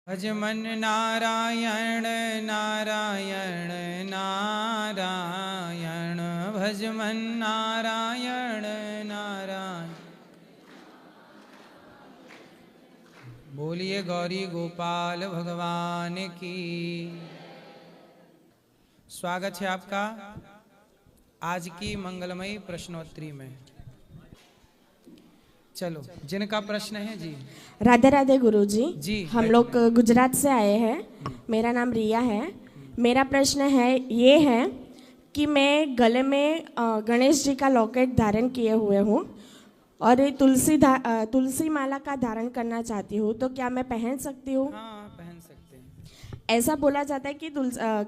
भज मन नारायण नारायण नारायण, भज मन नारायण नारायण। बोलिए गौरी गोपाल भगवान की। स्वागत है आपका आज की मंगलमयी प्रश्नोत्तरी में। चलो, जिनका प्रश्न है जी। राधे राधे गुरुजी जी। हम लोग गुजरात से आए हैं। मेरा नाम रिया है। मेरा प्रश्न है ये है कि मैं गले में गणेश जी का लॉकेट धारण किए हुए हूँ और तुलसी माला का धारण करना चाहती हूँ, तो क्या मैं पहन सकती हूँ? हाँ, पहन सकते हैं। ऐसा बोला जाता है कि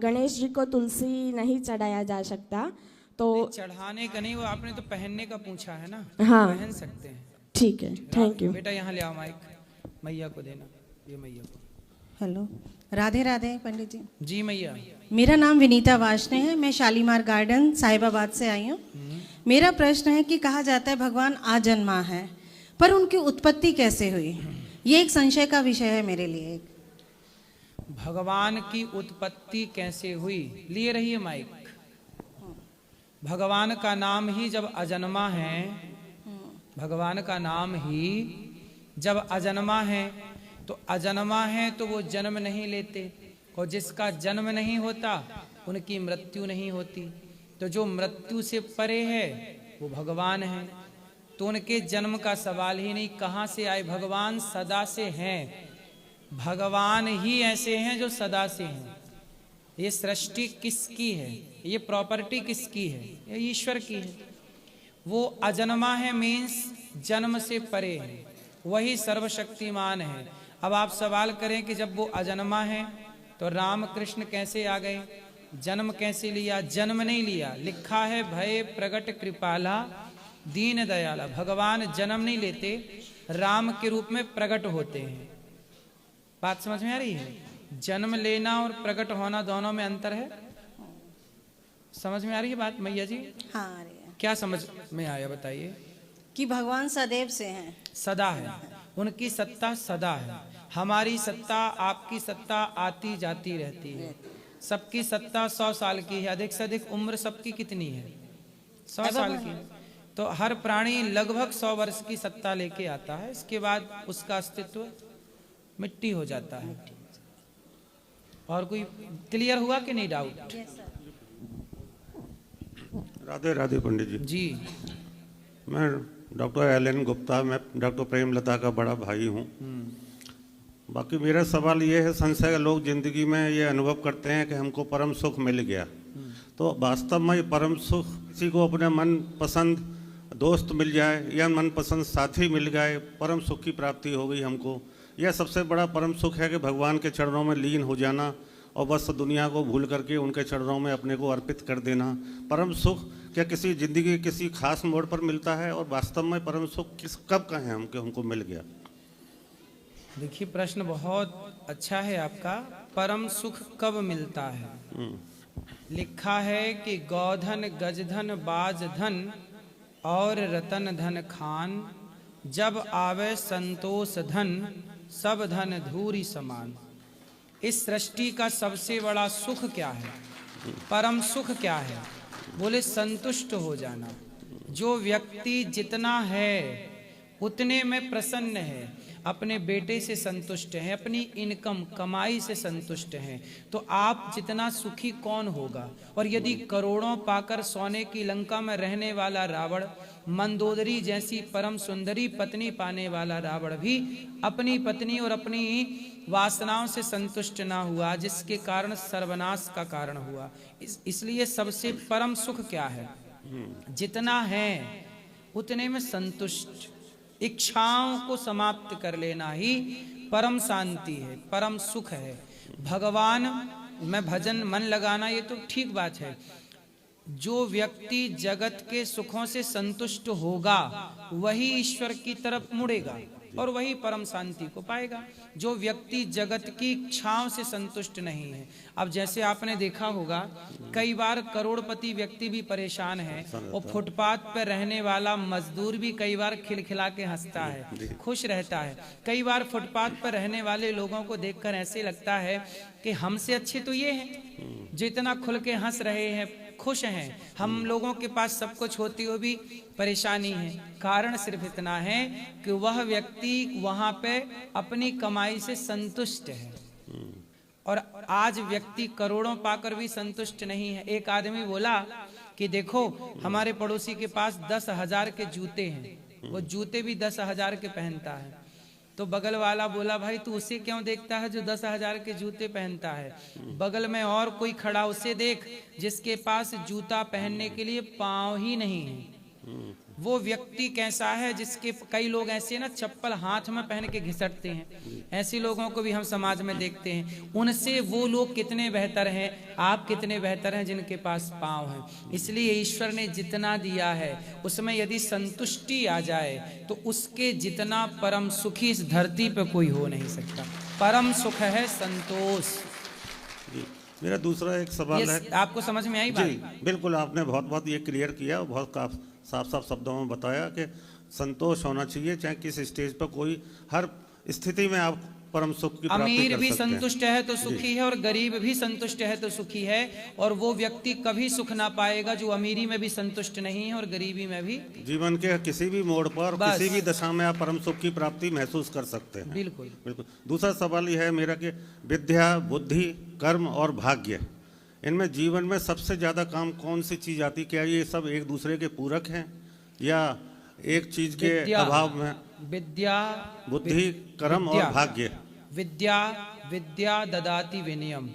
गणेश जी को तुलसी नहीं चढ़ाया जा सकता, तो चढ़ाने का नहीं, वो आपने तो पहनने का पूछा है ना। हाँ, पहन सकते हैं। ठीक है, थैंक यू। बेटा यहाँ ले आओ, माइक मैया को देना, ये मैया को। हेलो, राधे राधे पंडित जी। जी मैया। मेरा नाम विनीता वाशने है। मैं शालीमार गार्डन साहिबाबाद से आई हूँ। मेरा प्रश्न है कि कहा जाता है भगवान आजन्मा है, पर उनकी उत्पत्ति कैसे हुई? ये एक संशय का विषय है मेरे लिए। भगवान की उत्पत्ति कैसे हुई, लिए रहिए माइक। भगवान का नाम ही जब अजन्मा है, भगवान का नाम ही जब अजन्मा है, तो अजन्मा है तो वो जन्म नहीं लेते, और जिसका जन्म नहीं होता उनकी मृत्यु नहीं होती। तो जो मृत्यु से परे है वो भगवान है। तो उनके जन्म का सवाल ही नहीं। कहाँ से आए? भगवान सदा से हैं। भगवान ही ऐसे हैं जो सदा से हैं। ये सृष्टि किसकी है? ये प्रॉपर्टी किसकी है? ये ईश्वर की है। वो अजन्मा है, मीन्स जन्म से परे है, वही सर्वशक्तिमान है। अब आप सवाल करें कि जब वो अजन्मा है तो राम कृष्ण कैसे आ गए? जन्म कैसे लिया? जन्म नहीं लिया। लिखा है भय प्रगट कृपाला दीन दयाला। भगवान जन्म नहीं लेते, राम के रूप में प्रकट होते हैं। बात समझ में आ रही है? जन्म लेना और प्रकट होना दोनों में अंतर है। समझ में आ रही है बात मैया जी? हाँ, क्या समझ में आया बताइए? कि भगवान सदैव से हैं। सदा है, उनकी सत्ता सदा है। हमारी सत्ता, आपकी सत्ता आती जाती रहती है। सबकी सत्ता 100 साल की है। अधिक से अधिक उम्र सबकी कितनी है? 100 साल की। तो हर प्राणी लगभग 100 वर्ष की सत्ता लेके आता है। इसके बाद उसका अस्तित्व मिट्टी हो जाता है। और कोई क्लियर हुआ कि नहीं डाउट? राधे राधे पंडित जी। जी। मैं डॉक्टर एल.एन. गुप्ता, मैं डॉक्टर प्रेमलता का बड़ा भाई हूँ। बाकी मेरा सवाल ये है, संशय लोग जिंदगी में ये अनुभव करते हैं कि हमको परम सुख मिल गया, तो वास्तव में ये परम सुख किसी को अपने मन पसंद दोस्त मिल जाए या मनपसंद साथी मिल गए, परम सुख की प्राप्ति हो गई हमको। यह सबसे बड़ा परम सुख है कि भगवान के चरणों में लीन हो जाना और बस दुनिया को भूल करके उनके चरणों में अपने को अर्पित कर देना। परम सुख क्या किसी जिंदगी के किसी खास मोड़ पर मिलता है? और वास्तव में परम सुख किस कब का है हमको मिल गया? देखिए, प्रश्न बहुत अच्छा है आपका। परम सुख कब मिलता है? लिखा है कि गौधन गजधन बाजधन और रतन धन खान, जब आवे संतोष धन सब धन धूरी समान। इस सृष्टि का सबसे बड़ा सुख क्या है? परम सुख क्या है? बोले संतुष्ट हो जाना। जो व्यक्ति जितना है उतने में प्रसन्न है, अपने बेटे से संतुष्ट है, अपनी इनकम कमाई से संतुष्ट हैं, तो आप जितना सुखी कौन होगा? और यदि करोड़ों पाकर सोने की लंका में रहने वाला रावण, मंदोदरी जैसी परम सुंदरी पत्नी पाने वाला रावण भी अपनी पत्नी और अपनी वासनाओं से संतुष्ट ना हुआ, जिसके कारण सर्वनाश का कारण हुआ। इसलिए सबसे परम सुख क्या है? जितना है उतने में संतुष्ट, इच्छाओं को समाप्त कर लेना ही परम शांति है, परम सुख है। भगवान में भजन मन लगाना ये तो ठीक बात है। जो व्यक्ति जगत के सुखों से संतुष्ट होगा वही ईश्वर की तरफ मुड़ेगा। और वही परम शांति को पाएगा। जो व्यक्ति जगत की इच्छाओं से संतुष्ट नहीं है, अब जैसे आपने देखा होगा कई बार करोड़पति व्यक्ति भी परेशान है और फुटपाथ पर रहने वाला मजदूर भी कई बार खिलखिला के हंसता है, खुश रहता है। कई बार फुटपाथ पर रहने वाले लोगों को देखकर ऐसे लगता है कि हमसे अच्छे तो ये हैं जो इतना खुल के हंस रहे हैं, खुश हैं। हम लोगों के पास सब कुछ होती हुई भी परेशानी है। कारण सिर्फ इतना है कि वह व्यक्ति वहां पे अपनी कमाई से संतुष्ट है और आज व्यक्ति करोड़ों पाकर भी संतुष्ट नहीं है। एक आदमी बोला कि देखो हमारे पड़ोसी के पास 10,000 के जूते हैं, वो जूते भी 10,000 के पहनता है। तो बगल वाला बोला भाई तू उसे क्यों देखता है जो 10,000 के जूते पहनता है, बगल में और कोई खड़ा उसे देख जिसके पास जूता पहनने के लिए पांव ही नहीं है। वो व्यक्ति कैसा है जिसके कई लोग ऐसे ना चप्पल हाथ में पहन के घिसटते हैं, ऐसे लोगों को भी हम समाज में देखते हैं। उनसे वो लोग कितने बेहतर हैं, आप कितने बेहतर हैं जिनके पास पांव हैं। इसलिए ईश्वर ने जितना दिया है उसमें यदि संतुष्टि आ जाए तो उसके जितना परम सुखी इस धरती पे कोई हो नहीं सकता। परम सुख है संतोष। मेरा दूसरा एक सवाल है, आपको समझ में आई बात? जी बिल्कुल, आपने बहुत ये क्लियर किया, बहुत साफ शब्दों में बताया कि संतोष होना चाहिए, चाहे किस स्टेज पर कोई, हर स्थिति में आप परम सुख की प्राप्ति अमीर कर भी सकते हैं। संतुष्ट है तो सुखी है और गरीब भी संतुष्ट है तो सुखी है। और वो व्यक्ति कभी सुख ना पाएगा जो अमीरी में भी संतुष्ट नहीं है और गरीबी में भी। जीवन के किसी भी मोड़ पर, किसी भी दशा में आप परम सुख की प्राप्ति महसूस कर सकते हैं। बिल्कुल बिल्कुल। दूसरा सवाल यह है मेरा कि विद्या, बुद्धि, कर्म और भाग्य, इनमें जीवन में सबसे ज्यादा काम कौन सी चीज आती? क्या ये सब एक दूसरे के पूरक हैं या एक चीज के अभाव में? विद्या, बुद्धि, कर्म और भाग्य। विद्या ददाति विनयम।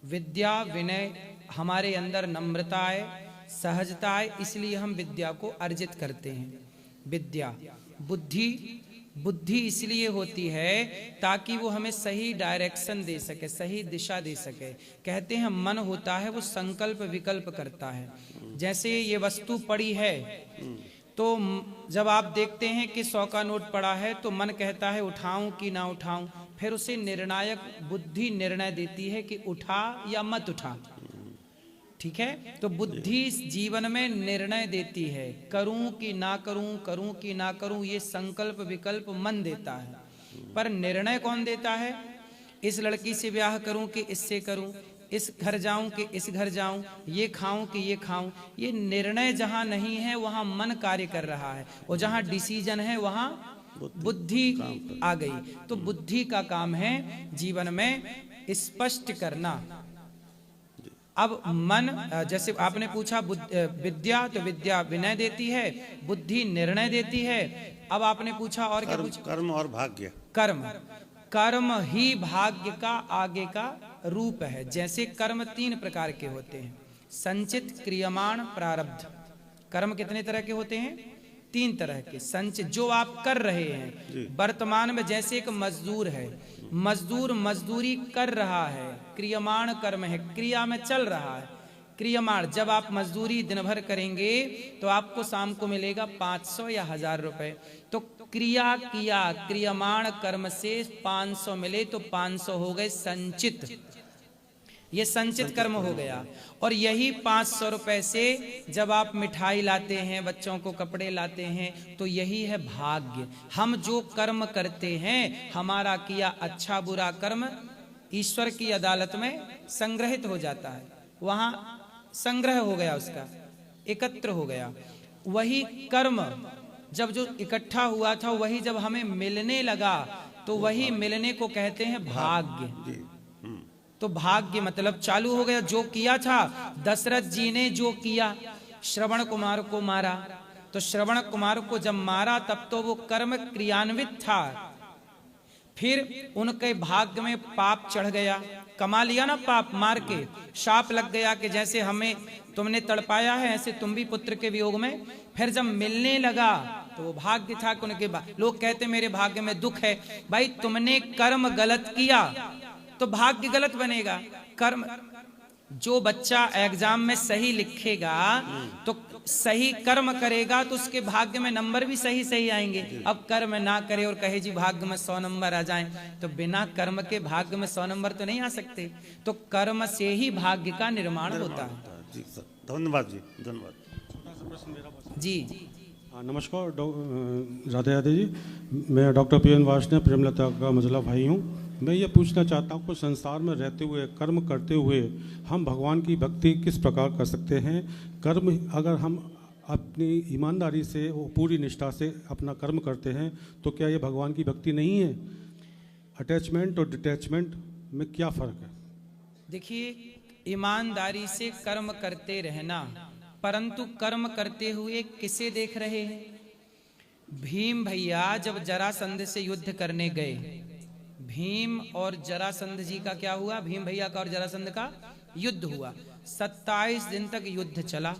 विद्या, विनय, हमारे अंदर नम्रता है, सहजता है, इसलिए हम विद्या को अर्जित करते हैं। विद्या, बुद्धि इसलिए होती है ताकि वो हमें सही डायरेक्शन दे सके, सही दिशा दे सके। कहते हैं मन होता है वो संकल्प विकल्प करता है। जैसे ये वस्तु पड़ी है तो जब आप देखते हैं कि 100 का नोट पड़ा है तो मन कहता है उठाऊं कि ना उठाऊं, फिर उसे निर्णायक बुद्धि निर्णय देती है कि उठा या मत उठा। ठीक है, तो बुद्धि जीवन में निर्णय देती है, करूं कि ना करूं, करूं कि ना करूं, ये संकल्प विकल्प मन देता है। पर निर्णय कौन देता है? इस लड़की से ब्याह करूं कि इससे करूं, इस घर जाऊं कि इस घर जाऊं, ये खाऊं कि ये खाऊं, ये निर्णय जहां नहीं है वहां मन कार्य कर रहा है, और जहां डिसीजन है वहां बुद्धि आ गई। तो बुद्धि का काम है जीवन में स्पष्ट करना। अब मन, जैसे आपने पूछा विद्या, तो विद्या विनय देती है, बुद्धि निर्णय देती है। अब आपने पूछा और क्या पूछा? कर्म और भाग्य। कर्म ही भाग्य का आगे का रूप है। जैसे कर्म 3 प्रकार के होते हैं, संचित, क्रियमाण, प्रारब्ध। कर्म कितने तरह के होते हैं? 3 तरह के। संचित, जो आप कर रहे हैं वर्तमान में, जैसे एक मजदूर है, मजदूर मजदूरी कर रहा है, क्रियमाण कर्म है, क्रिया में चल रहा है। क्रियमाण, जब आप मजदूरी दिन भर करेंगे तो आपको शाम को मिलेगा 500 या 1000 रुपए। तो क्रिया किया, क्रियमाण कर्म से 500 मिले तो 500 हो गए संचित, ये संचित कर्म हो गया। और यही 500 रुपए से जब आप मिठाई लाते हैं, बच्चों को कपड़े लाते हैं, तो यही है भाग्य। हम जो कर्म करते हैं, हमारा किया अच्छा बुरा कर्म ईश्वर की अदालत में संग्रहित हो जाता है, वहां संग्रह हो गया, उसका एकत्र हो गया। वही कर्म जब जो इकट्ठा हुआ था, वही जब हमें मिलने लगा तो वही मिलने को कहते हैं भाग्य। तो भाग्य मतलब चालू हो गया। जो किया था, दशरथ जी ने जो किया, श्रवण कुमार को मारा, तो श्रवण कुमार को जब मारा तब तो वो कर्म क्रियान्वित था। फिर उनके भाग्य में पाप चढ़ गया, कमा लिया ना पाप, मार के शाप लग गया कि जैसे हमें तुमने तड़पाया है ऐसे तुम भी पुत्र के वियोग में। फिर जब मिलने लगा तो वो भाग्य था कि उनके लोग कहते मेरे भाग्य में दुख है। भाई तुमने कर्म गलत किया तो भाग्य गलत बनेगा। कर्म जो बच्चा एग्जाम में सही लिखेगा तो सही कर्म करेगा तो उसके भाग्य में नंबर भी सही सही आएंगे। अब कर्म ना करे और कहे जी भाग्य में 100 नंबर आ जाएं, तो बिना कर्म के भाग्य में 100 नंबर तो नहीं आ सकते। तो कर्म से ही भाग्य का निर्माण होता है। जी सर, धन्यवाद जी, धन्यवाद जी। नमस्कार राधे राधे जी, मैं डॉक्टर पीएन वार्ष्णेय प्रेमलता का मझला भाई हूँ। मैं ये पूछना चाहता हूँ कि संसार में रहते हुए कर्म करते हुए हम भगवान की भक्ति किस प्रकार कर सकते हैं। कर्म अगर हम अपनी ईमानदारी से वो पूरी निष्ठा से अपना कर्म करते हैं तो क्या ये भगवान की भक्ति नहीं है? अटैचमेंट और डिटैचमेंट में क्या फ़र्क है? देखिए, ईमानदारी से कर्म करते रहना, परंतु कर्म करते हुए किसे देख रहे हैं? भीम भैया जब जरासंध से युद्ध करने गए, भीम और जरासंध जी का क्या हुआ? भीम भैया का और जरासंध का युद्ध हुआ। 27 दिन तक युद्ध चला।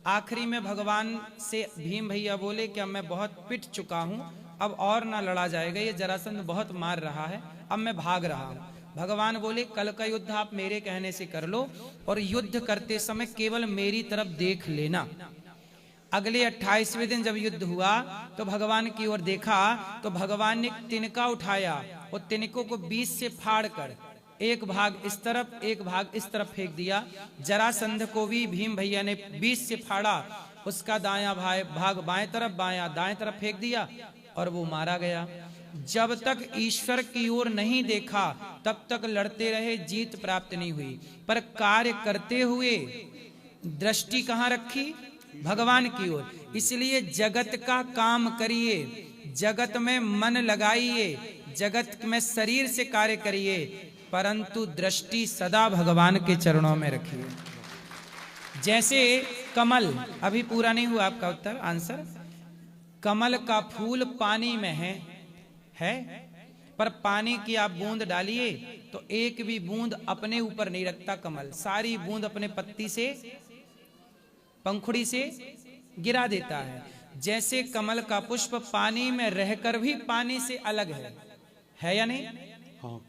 आखिरी में भगवान से भीम भैया बोले कि अब मैं बहुत पिट चुका हूं, अब और ना लड़ा जाएगा, ये जरासंध बहुत मार रहा है, अब मैं भाग रहा हूं। भगवान बोले कल का युद्ध आप मेरे कहने से कर लो और युद्ध करते समय केवल मेरी तरफ देख लेना। अगले 28वें दिन जब युद्ध हुआ तो भगवान की ओर देखा तो भगवान ने तिनका उठाया और तिनकों को 20 से फाड़ कर एक भाग इस तरफ एक भाग इस तरफ फेंक दिया। जरासंध को भी भीम भैया ने 20 से फाड़ा, उसका दायां भाग बाएं तरफ, बायां दाएं तरफ फेंक दिया और वो मारा गया। जब तक ईश्वर की ओर नहीं देखा तब तक लड़ते रहे, जीत प्राप्त नहीं हुई। पर कार्य करते हुए दृष्टि कहाँ रखी? भगवान की ओर। इसलिए जगत का काम करिए, जगत में मन लगाइए, जगत में शरीर से कार्य करिए, परंतु दृष्टि सदा भगवान के चरणों में रखिए। जैसे कमल, अभी पूरा नहीं हुआ आपका उत्तर आंसर। कमल का फूल पानी में है पर पानी की आप बूंद डालिए तो एक भी बूंद अपने ऊपर नहीं रखता कमल, सारी बूंद अपने पत्ती से, पंखुड़ी से गिरा देता है। जैसे कमल का पुष्प पानी में रहकर भी पानी से अलग है या नहीं? हाँ।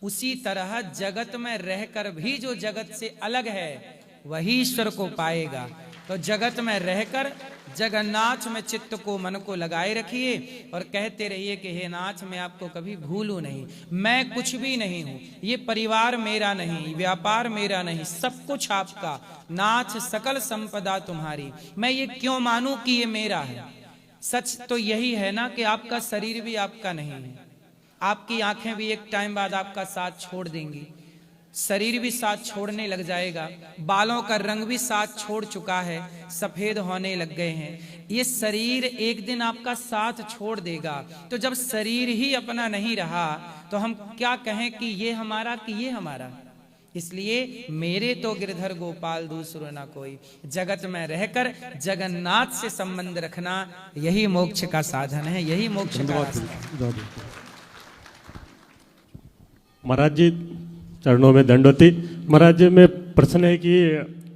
उसी तरह जगत में रहकर भी जो जगत से अलग है वही ईश्वर को पाएगा। तो जगत में रहकर जगन्नाथ में चित्त को, मन को लगाए रखिए और कहते रहिए कि हे नाथ, मैं आपको कभी भूलूं नहीं, मैं कुछ भी नहीं हूं, ये परिवार मेरा नहीं, व्यापार मेरा नहीं, सब कुछ आपका नाथ, सकल संपदा तुम्हारी। मैं ये क्यों मानूं कि ये मेरा है? सच तो यही है ना कि आपका शरीर भी आपका नहीं है, आपकी आंखें भी एक टाइम बाद आपका साथ छोड़ देंगी, शरीर भी साथ छोड़ने लग जाएगा, बालों का रंग भी साथ छोड़ चुका है, सफेद होने लग गए हैं। ये शरीर एक दिन आपका साथ छोड़ देगा। तो जब शरीर ही अपना नहीं रहा तो हम क्या कहें कि ये हमारा, कि ये हमारा? इसलिए मेरे तो गिरधर गोपाल दूसरो ना कोई, जगत में रहकर जगन्नाथ से संबंध रखना यही मोक्ष का साधन है, यही मोक्ष का रास्ता है। महाराज जी चरणों में दंडवती। महाराज जी में प्रश्न है कि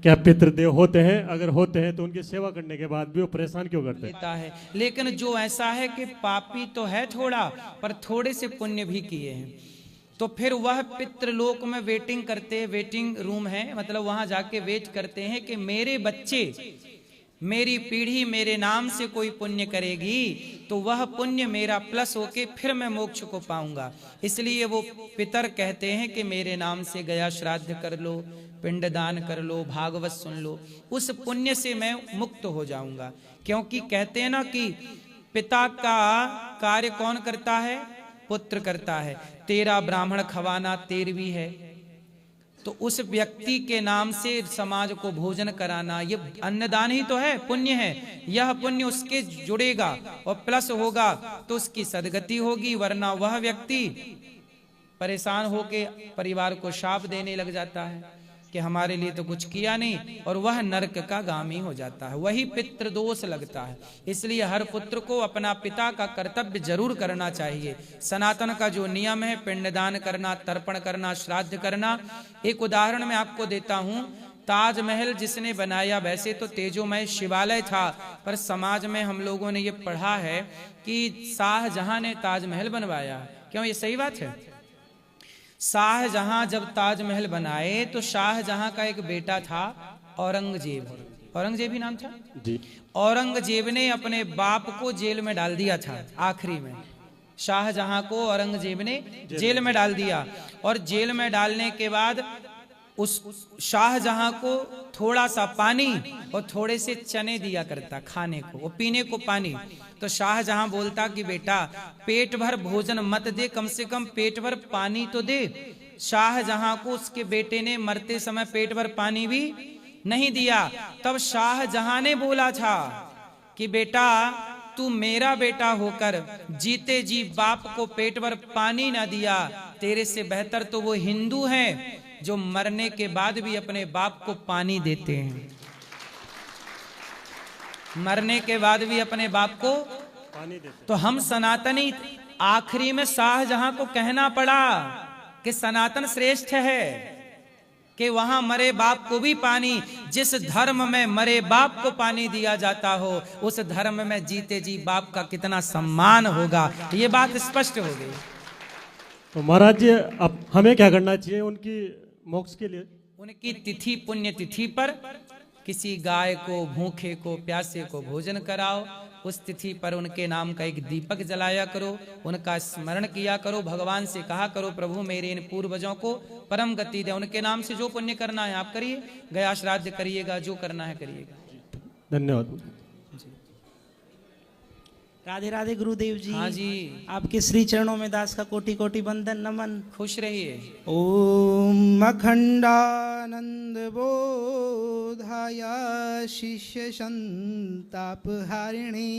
क्या पितृदेव होते हैं? अगर होते हैं तो उनकी सेवा करने के बाद भी वो परेशान क्यों करते हैं? देता है, लेकिन जो ऐसा है कि पापी तो है थोड़ा, पर थोड़े से पुण्य भी किए हैं, तो फिर वह पितृलोक में वेटिंग करते हैं, वेटिंग रूम है, मतलब वहां जाके वेट करते हैं कि मेरे बच्चे, मेरी पीढ़ी मेरे नाम से कोई पुण्य करेगी तो वह पुण्य मेरा प्लस होके फिर मैं मोक्ष को पाऊंगा। इसलिए वो पितर कहते हैं कि मेरे नाम से गया श्राद्ध कर लो, पिंडदान कर लो, भागवत सुन लो, उस पुण्य से मैं मुक्त हो जाऊंगा। क्योंकि कहते हैं ना कि पिता का कार्य कौन करता है? पुत्र करता है। तेरा ब्राह्मण खवाना 13वीं है, तो उस व्यक्ति के नाम से समाज को भोजन कराना ये अन्नदान ही तो है, पुण्य है। यह पुण्य उसके जुड़ेगा और प्लस होगा तो उसकी सदगति होगी, वरना वह व्यक्ति परेशान होके परिवार को शाप देने लग जाता है कि हमारे लिए तो कुछ किया नहीं, और वह नरक का गामी हो जाता है, वही पितृदोष लगता है। इसलिए हर पुत्र को अपना पिता का कर्तव्य जरूर करना चाहिए। सनातन का जो नियम है, पिंडदान करना, तर्पण करना, श्राद्ध करना। एक उदाहरण मैं आपको देता हूँ। ताजमहल जिसने बनाया, वैसे तो तेजोमय शिवालय था, पर समाज में हम लोगों ने ये पढ़ा है कि शाहजहां ने ताजमहल बनवाया। क्यों? ये सही बात है? शाहजहां जब ताजमहल बनाए तो शाहजहां का एक बेटा था औरंगजेब। औरंगजेब ही नाम था जी। औरंगजेब ने अपने बाप को जेल में डाल दिया था। आखिरी में शाहजहां को औरंगजेब ने जेल में डाल दिया, और जेल में डालने के बाद उस शाहजहां को थोड़ा सा पानी और थोड़े से चने दिया करता खाने को, वो पीने को पानी। तो शाहजहां बोलता कि बेटा पेट भर भोजन मत दे, कम से कम पेट भर पानी तो दे। शाहजहां को उसके बेटे ने मरते समय पेट भर पानी भी नहीं दिया। तब शाहजहां ने बोला था कि बेटा तू मेरा बेटा होकर जीते जी बाप को पेट भर पानी ना दिया, तेरे से बेहतर तो वो हिंदू हैं जो मरने के बाद भी अपने बाप को पानी देते हैं, मरने के बाद भी अपने बाप को पानी देते। तो हम सनातनी, आखिरी में शाहजहां को कहना पड़ा कि सनातन श्रेष्ठ है, कि वहां मरे बाप को भी पानी, जिस धर्म में मरे बाप को पानी दिया जाता हो उस धर्म में जीते जी बाप का कितना सम्मान होगा। ये बात स्पष्ट हो गई। तो महाराज जी अब हमें क्या करना चाहिए उनकी मोक्ष के लिए? उनकी तिथि, पुण्य तिथि पर किसी गाय को, भूखे को, प्यासे को भोजन कराओ। उस तिथि पर उनके नाम का एक दीपक जलाया करो, उनका स्मरण किया करो, भगवान से कहा करो प्रभु मेरे इन पूर्वजों को परम गति दे। उनके नाम से जो पुण्य करना है आप करिए, गया श्राद्ध करिएगा, जो करना है करिएगा। धन्यवाद। राधे राधे गुरुदेव जी। हाँ जी, आपके श्री चरणों में दास का कोटि कोटि वंदन नमन। खुश रहिए। ओम अखंडानंद बोधाय शिष्य संताप हारिणे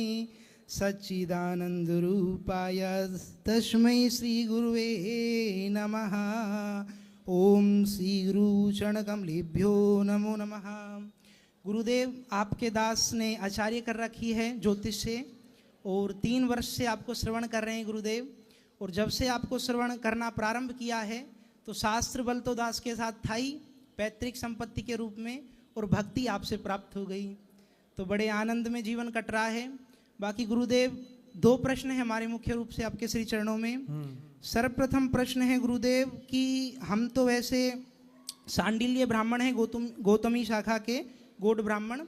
सच्चिदानंद रूपाय तस्मै श्री गुरुवे नमः। ओम श्री गुरु चरण कमलेभ्यो नमो नमः। गुरुदेव आपके दास ने आचार्य कर रखी है ज्योतिष से, और 3 वर्ष से आपको श्रवण कर रहे हैं गुरुदेव। और जब से आपको श्रवण करना प्रारंभ किया है तो शास्त्र बल तो दास के साथ था ही, पैतृक संपत्ति के रूप में, और भक्ति आपसे प्राप्त हो गई, तो बड़े आनंद में जीवन कट रहा है। बाकी गुरुदेव 2 प्रश्न है हमारे मुख्य रूप से आपके श्री चरणों में। सर्वप्रथम प्रश्न है गुरुदेव कि हम तो वैसे सांडिल्य ब्राह्मण हैं, गौतमी शाखा के गौड़ ब्राह्मण,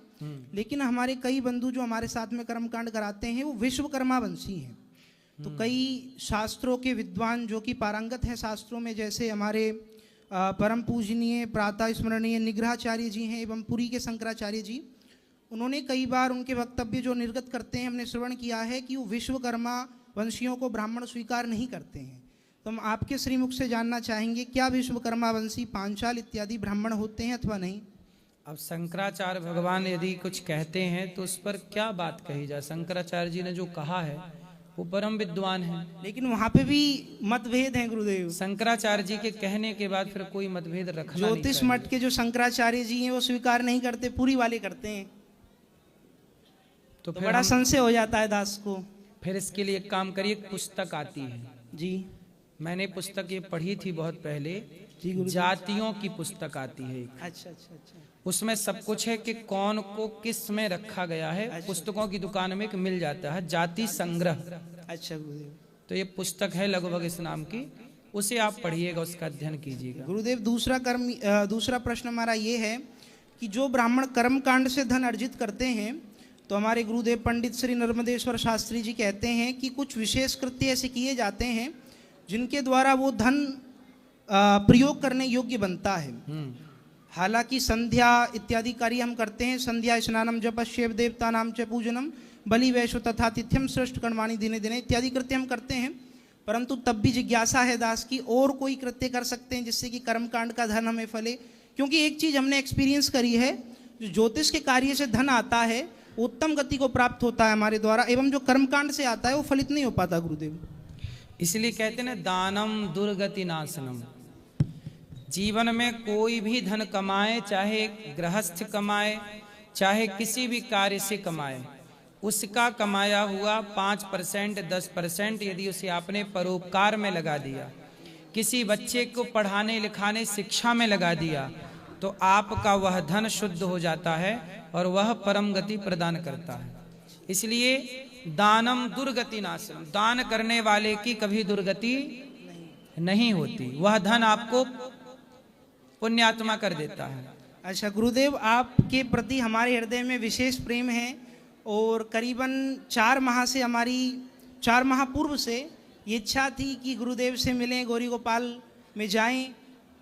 लेकिन हमारे कई बंधु जो हमारे साथ में कर्मकांड कराते हैं वो विश्वकर्मा वंशी हैं। तो कई शास्त्रों के विद्वान जो कि पारंगत हैं शास्त्रों में, जैसे हमारे परम पूजनीय प्रातः स्मरणीय निग्रहाचार्य जी हैं एवं पुरी के शंकराचार्य जी, उन्होंने कई बार उनके वक्तव्य जो निर्गत करते हैं हमने श्रवण किया है कि वो विश्वकर्मा वंशियों को ब्राह्मण स्वीकार नहीं करते हैं। तो हम आपके श्रीमुख से जानना चाहेंगे क्या विश्वकर्मा वंशी पांचाल इत्यादि ब्राह्मण होते हैं अथवा नहीं? अब शंकराचार्य भगवान यदि कुछ कहते हैं तो उस पर क्या बात कही जाए। शंकराचार्य जी ने जो कहा है वो परम विद्वान है, लेकिन वहां पे भी मतभेद हैं गुरुदेव। शंकराचार्य जी के कहने के बाद फिर कोई मतभेद रखना नहीं ज्योतिष चाहिए। मठ के जो शंकराचार्य जी हैं वो स्वीकार नहीं करते, पूरी वाले करते हैं, तो तो फिर बड़ा हम- संशय हो जाता है दास को। फिर इसके लिए एक काम करिए, एक पुस्तक आती है, जी मैंने पुस्तक ये पढ़ी थी बहुत पहले, जी गुरु। जातियों की पुस्तक आती है एक। अच्छा अच्छा अच्छा। उसमें सब कुछ है कि कौन को किस में रखा गया है। पुस्तकों की दुकान में एक मिल जाता है जाति संग्रह, अच्छा गुरुदेव। तो ये पुस्तक है लगभग इस नाम की, उसे आप पढ़िएगा, उसका अध्ययन कीजिएगा। गुरुदेव दूसरा प्रश्न हमारा ये है कि जो ब्राह्मण कर्म कांड से धन अर्जित करते हैं, तो हमारे गुरुदेव पंडित श्री नर्मदेश्वर शास्त्री जी कहते हैं कि कुछ विशेष कृत्य ऐसे किए जाते हैं जिनके द्वारा वो धन प्रयोग करने योग्य बनता है। हालांकि संध्या इत्यादि कार्य हम करते हैं, संध्या स्नानम जपश्येव देवता नाम च पूजनम बलि वैश्व तथा तिथ्यम श्रेष्ठ कर्माणि दिने दिने इत्यादि कृत्य हम करते हैं, परंतु तब भी जिज्ञासा है दास की और कोई कृत्य कर सकते हैं जिससे कि कर्मकांड का धन हमें फले। क्योंकि एक चीज हमने एक्सपीरियंस करी है, जो ज्योतिष के कार्य से धन आता है वो उत्तम गति को प्राप्त होता है हमारे द्वारा, एवं जो कर्मकांड से आता है वो फलित नहीं हो पाता गुरुदेव। इसलिए कहते हैं ना दानम दुर्गति नाशनम। जीवन में कोई भी धन कमाए, चाहे गृहस्थ कमाए चाहे किसी भी कार्य से कमाए, उसका कमाया हुआ 5% 10% यदि उसे आपने परोपकार में लगा दिया, किसी बच्चे को पढ़ाने लिखाने शिक्षा में लगा दिया, तो आपका वह धन शुद्ध हो जाता है और वह परम गति प्रदान करता है। इसलिए दानम दुर्गति नाशनम, दान करने वाले की कभी दुर्गति नहीं होती, वह धन आपको पुण्यात्मा कर देता है। अच्छा गुरुदेव, आपके प्रति हमारे हृदय में विशेष प्रेम है और करीबन 4 माह पूर्व से ये इच्छा थी कि गुरुदेव से मिलें, गौरी गोपाल में जाएं।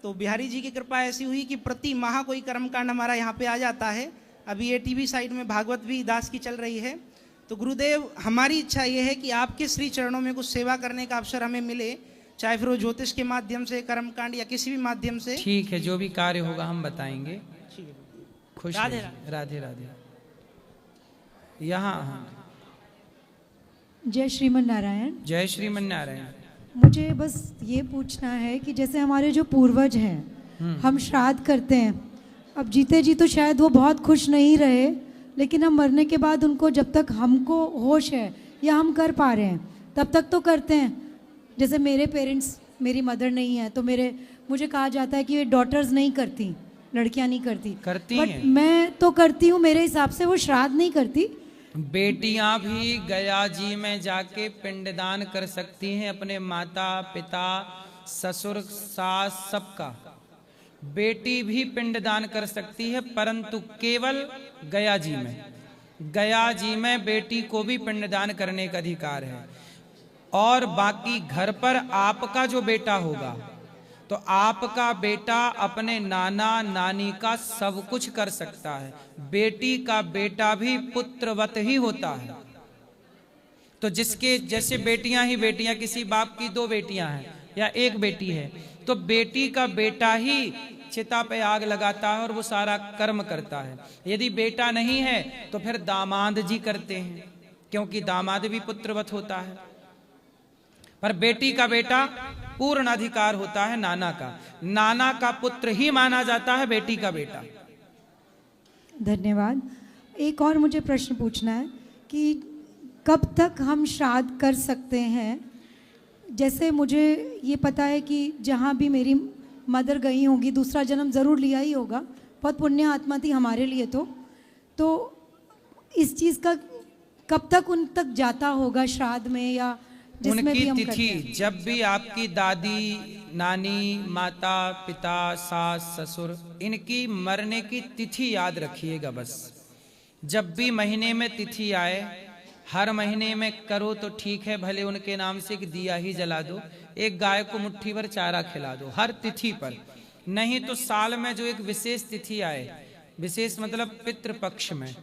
तो बिहारी जी की कृपा ऐसी हुई कि प्रति माह कोई कर्मकांड हमारा यहाँ पे आ जाता है। अभी ये टीवी साइड में भागवत भी दास की चल रही है। तो गुरुदेव, हमारी इच्छा ये है कि आपके श्री चरणों में कुछ सेवा करने का अवसर हमें मिले, चाहे फिर वो ज्योतिष के माध्यम से, कर्मकांड या किसी भी माध्यम से। ठीक है, जो भी कार्य होगा हम बताएंगे। खुश राधे रहिए। राधे राधे। यहाँ जय श्रीमन नारायण। जय श्रीमन नारायण। मुझे बस ये पूछना है कि जैसे हमारे जो पूर्वज हैं, हम श्राद्ध करते हैं, अब जीते जी तो शायद वो बहुत खुश नहीं रहे, लेकिन हम मरने के बाद उनको जब तक हमको होश है या हम कर पा रहे हैं तब तक तो करते हैं। जैसे मेरे पेरेंट्स, मेरी मदर नहीं है तो मुझे कहा जाता है कि ये डॉटर्स नहीं करती, लड़कियां नहीं करती हैं। मैं तो करती हूँ, मेरे हिसाब से वो श्राद्ध नहीं करती। बेटियां भी गया जी में जाके पिंडदान कर सकती हैं, अपने माता पिता ससुर सास सबका। बेटी भी पिंडदान कर सकती है, परंतु केवल गया जी में। गया जी में बेटी को भी पिंडदान करने का अधिकार है। और बाकी घर पर आपका जो बेटा होगा, तो आपका बेटा अपने नाना नानी का सब कुछ कर सकता है। बेटी का बेटा भी पुत्रवत ही होता है। तो जिसके जैसे बेटियां ही बेटियां, किसी बाप की 2 बेटियां हैं या 1 बेटी है, तो बेटी का बेटा ही चिता पे आग लगाता है और वो सारा कर्म करता है। यदि बेटा नहीं है तो फिर दामाद जी करते हैं, क्योंकि दामाद भी पुत्रवत होता है। पर बेटी का बेटा पूर्ण अधिकार होता है नाना का। नाना का पुत्र ही माना जाता है बेटी का बेटा। धन्यवाद। एक और मुझे प्रश्न पूछना है कि कब तक हम श्राद्ध कर सकते हैं? जैसे मुझे ये पता है कि जहाँ भी मेरी मदर गई होंगी, दूसरा जन्म ज़रूर लिया ही होगा, बहुत पुण्य आत्मा थी हमारे लिए। तो इस चीज़ का कब तक उन तक जाता होगा श्राद्ध में या जिसमें उनकी भी हम तिथि, जब भी आपकी दादी नानी माता पिता सास ससुर, इनकी मरने की तिथि याद रखिएगा। बस जब भी महीने में तिथि आए, हर महीने में करो तो ठीक है, भले उनके नाम से एक दिया ही जला दो, एक गाय को मुट्ठी भर चारा खिला दो हर तिथि पर। नहीं तो साल में जो एक विशेष तिथि आए, विशेष मतलब पितृपक्ष में,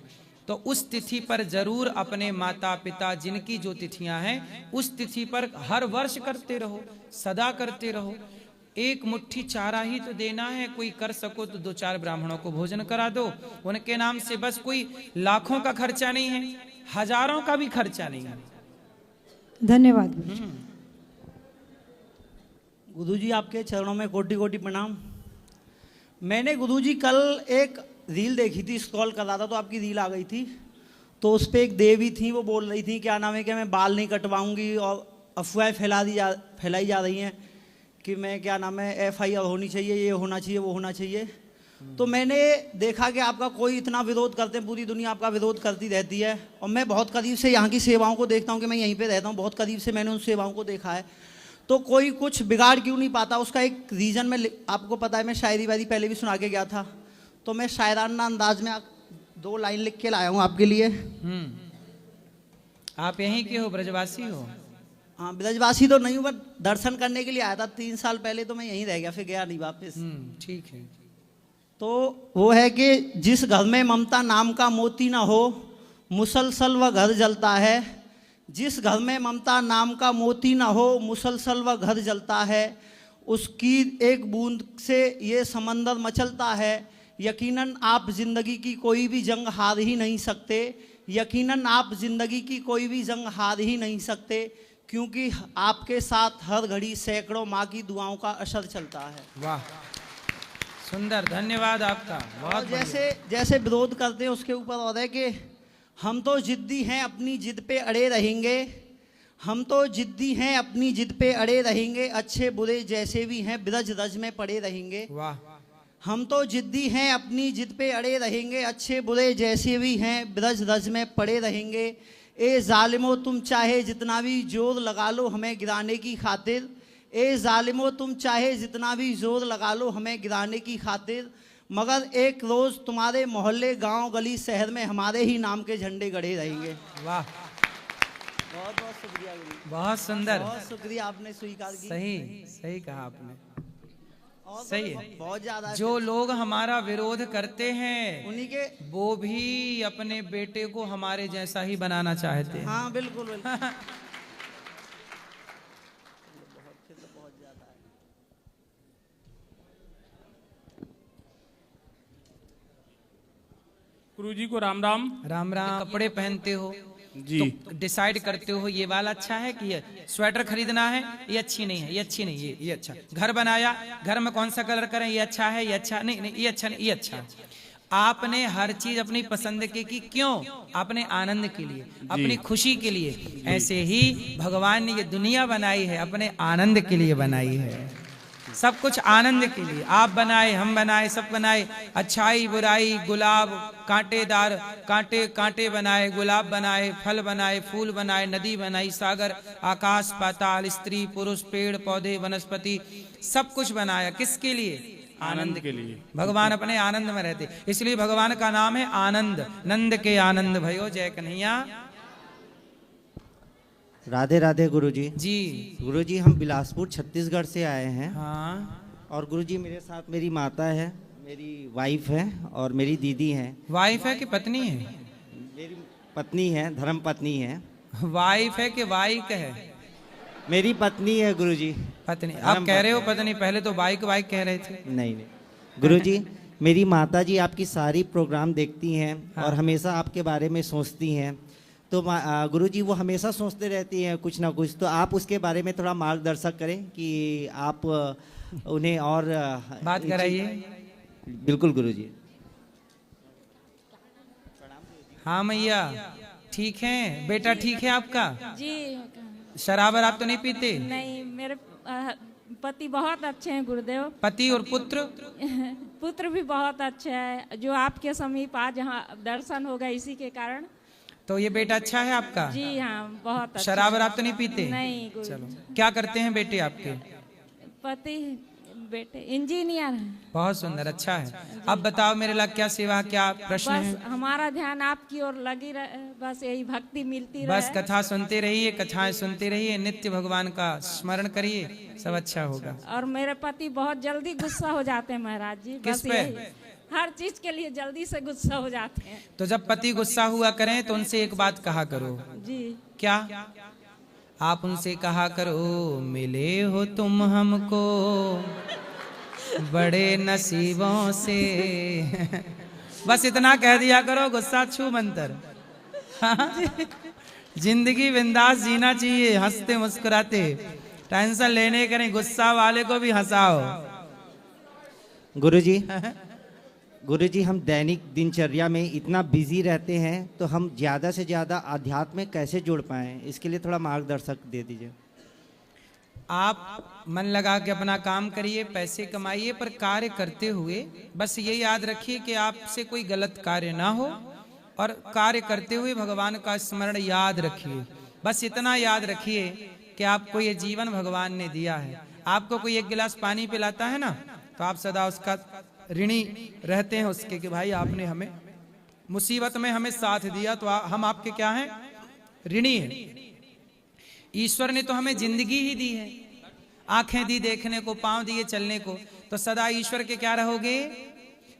तो उस तिथि पर जरूर अपने माता पिता जिनकी जो तिथियां हैं उस तिथि पर हर वर्ष करते रहो, सदा करते रहो। एक मुट्ठी चारा ही तो देना है, कोई कर सको तो 2-4 ब्राह्मणों को भोजन करा दो उनके नाम से। बस कोई लाखों का खर्चा नहीं है, हजारों का भी खर्चा नहीं है। धन्यवाद। गुरुजी आपके चरणों में कोटि कोटि प्रणाम। मैंने गुरुजी कल एक रील देखी थी, स्क्रॉल कर रहा था तो आपकी रील आ गई थी। तो उस पर एक देवी थी, वो बोल रही थी क्या नाम है कि मैं बाल नहीं कटवाऊंगी, और अफवाहें फैलाई जा रही हैं कि मैं क्या नाम है FIR होनी चाहिए, ये होना चाहिए, वो होना चाहिए। तो मैंने देखा कि आपका कोई इतना विरोध करते हैं, पूरी दुनिया आपका विरोध करती रहती है। और मैं बहुत करीब से यहाँ की सेवाओं को देखता हूँ कि मैं यहीं पे रहता हूँ, बहुत करीब से मैंने उन सेवाओं को देखा है। तो कोई कुछ बिगाड़ क्यों नहीं पाता, उसका एक रीज़न में आपको पता है, मैं शायरी वायरी पहले भी सुना के गया था, तो मैं शायराना अंदाज में 2 लाइन लिख के लाया हूँ आपके लिए। आप यहीं के हो, ब्रजवासी हो? हाँ, ब्रजवासी तो नहीं हूँ, बट दर्शन करने के लिए आया था 3 साल पहले, तो मैं यहीं रह गया, फिर गया नहीं वापस। ठीक है। तो वो है कि जिस घर में ममता नाम का मोती ना हो, मुसलसल वह घर जलता है। जिस घर में ममता नाम का मोती ना हो, मुसलसल वह घर जलता है। उसकी एक बूंद से ये समंदर मचलता है। यकीनन आप जिंदगी की कोई भी जंग हार ही नहीं सकते। यकीनन आप जिंदगी की कोई भी जंग हार ही नहीं सकते, क्योंकि आपके साथ हर घड़ी सैकड़ों माँ की दुआओं का असर चलता है। वाह, सुंदर, धन्यवाद आपका। बहुत जैसे विरोध करते हैं उसके ऊपर और है कि हम तो जिद्दी हैं, अपनी जिद पे अड़े रहेंगे। हम तो जिद्दी हैं, अपनी जिद पे अड़े रहेंगे। अच्छे बुरे जैसे भी हैं, ब्रज रज में पड़े रहेंगे। वाह। हम तो जिद्दी हैं, अपनी जिद पे अड़े रहेंगे। अच्छे बुरे जैसे भी हैं, ब्रज रज में पड़े रहेंगे। ए जालिमो तुम चाहे जितना भी जोर लगा लो हमें गिराने की खातिर। ए जालिमो तुम चाहे जितना भी जोर लगा लो हमें गिराने की खातिर, मगर एक रोज तुम्हारे मोहल्ले, गांव, गली, शहर में हमारे ही नाम के झंडे गड़े रहेंगे। वाह, बहुत बहुत शुक्रिया गुरु, बहुत सुंदर, बहुत शुक्रिया, आपने स्वीकार की। सही सही कहा आपने, और सही है। बहुत ज्यादा जो लोग हमारा विरोध करते हैं उन्हीं के, वो भी अपने बेटे को हमारे जैसा ही बनाना चाहते हैं। हाँ बिल्कुल बिल्कुल। गुरुजी को राम राम। राम राम। कपड़े पहनते हो जी, तो डिसाइड करते हो ये वाला अच्छा है कि ये स्वेटर खरीदना है, ये अच्छी नहीं है, ये अच्छी नहीं, ये अच्छा। घर बनाया, घर में कौन सा कलर करें, ये अच्छा है, ये अच्छा नहीं, नहीं ये अच्छा नहीं, ये अच्छा। आपने हर चीज अपनी पसंद की क्यों? अपने आनंद के लिए, अपनी खुशी के लिए। ऐसे ही भगवान ने ये दुनिया बनाई है, अपने आनंद के लिए बनाई है। सब कुछ आनंद के लिए। आप बनाए, हम बनाए, सब बनाए। अच्छाई बुराई, गुलाब कांटेदार, कांटे कांटे बनाए, गुलाब बनाए, फल बनाए, फूल बनाए, नदी बनाई, सागर, आकाश, पाताल, स्त्री पुरुष, पेड़ पौधे, वनस्पति, सब कुछ बनाया। किसके लिए? आनंद के लिए। भगवान अपने आनंद में रहते, इसलिए भगवान का नाम है आनंद। नंद के आनंद भयो जय कन्हैया। राधे राधे गुरुजी। जी गुरुजी, हम बिलासपुर छत्तीसगढ़ से आए हैं। हाँ। और गुरुजी मेरे साथ मेरी माता है, मेरी वाइफ है और मेरी दीदी है। वाइफ है कि पत्नी है? मेरी पत्नी है, धर्म पत्नी है। वाइफ है कि वाइक है? मेरी पत्नी है गुरुजी। पत्नी। आप कह रहे हो पत्नी, पहले तो बाइक वाइक कह रहे थे। नहीं नहीं गुरुजी, मेरी माता जी आपकी सारी प्रोग्राम देखती हैं और हमेशा आपके बारे में सोचती हैं। तो गुरुजी वो हमेशा सोचते रहती हैं कुछ ना कुछ, तो आप उसके बारे में थोड़ा मार्गदर्शक करें कि आप उन्हें और बात कराइए। बिल्कुल गुरुजी। हाँ मैया, ठीक है बेटा, ठीक है आपका? जी। शराब आप तो नहीं पीते? नहीं, मेरे पति बहुत अच्छे हैं गुरुदेव। पति और पुत्र? पुत्र भी बहुत अच्छा है, जो आपके समीप आज यहाँ दर्शन होगा इसी के कारण। तो ये बेटा अच्छा है आपका? जी हाँ, बहुत अच्छा। शराब आप तो नहीं पीते? नहीं गुरु। चलो, क्या करते हैं बेटे आपके? पति बेटे इंजीनियर है। बहुत सुंदर, अच्छा है। अब बताओ मेरे लिए क्या सेवा, क्या प्रश्न है? बस हमारा ध्यान आपकी ओर लगी रहे, बस यही भक्ति मिलती रहे। बस कथा सुनते रहिए, कथाएं सुनते रहिए, नित्य भगवान का स्मरण करिए, सब अच्छा होगा। और मेरे पति बहुत जल्दी गुस्सा हो जाते हैं महाराज जी। किस पे? हर चीज के लिए जल्दी से गुस्सा हो जाते हैं। तो जब पति गुस्सा हुआ करें तो उनसे एक बात कहा करो। जी। क्या? आप उनसे कहा करो, मिले हो तुम हमको बड़े नसीबों से। बस इतना कह दिया करो, गुस्सा छू मंतर। जिंदगी बिंदास जीना चाहिए, हंसते मुस्कुराते, टेंशन लेने करें, गुस्सा वाले को भी हंसाओ। गुरुजी, गुरुजी हम दैनिक दिनचर्या में इतना बिजी रहते हैं, तो हम ज़्यादा से ज़्यादा आध्यात्म में कैसे जुड़ पाएं, इसके लिए थोड़ा मार्गदर्शक दे दीजिए। आप मन लगा के अपना काम करिए, पैसे कमाइए, पर कार्य करते हुए बस ये याद रखिए कि आपसे कोई गलत कार्य ना हो, और कार्य करते हुए भगवान का स्मरण याद रखिए। बस इतना याद रखिए कि आपको ये जीवन भगवान ने दिया है। आपको कोई एक गिलास पानी पिलाता है ना, तो आप सदा उसका ऋणी रहते हैं उसके, कि भाई आपने हमें मुसीबत में हमें साथ दिया, तो हम आपके क्या हैं? ऋणी हैं। ईश्वर ने तो हमें जिंदगी ही दी है, आंखें दी देखने को, पांव दिए चलने को, तो सदा ईश्वर के क्या रहोगे?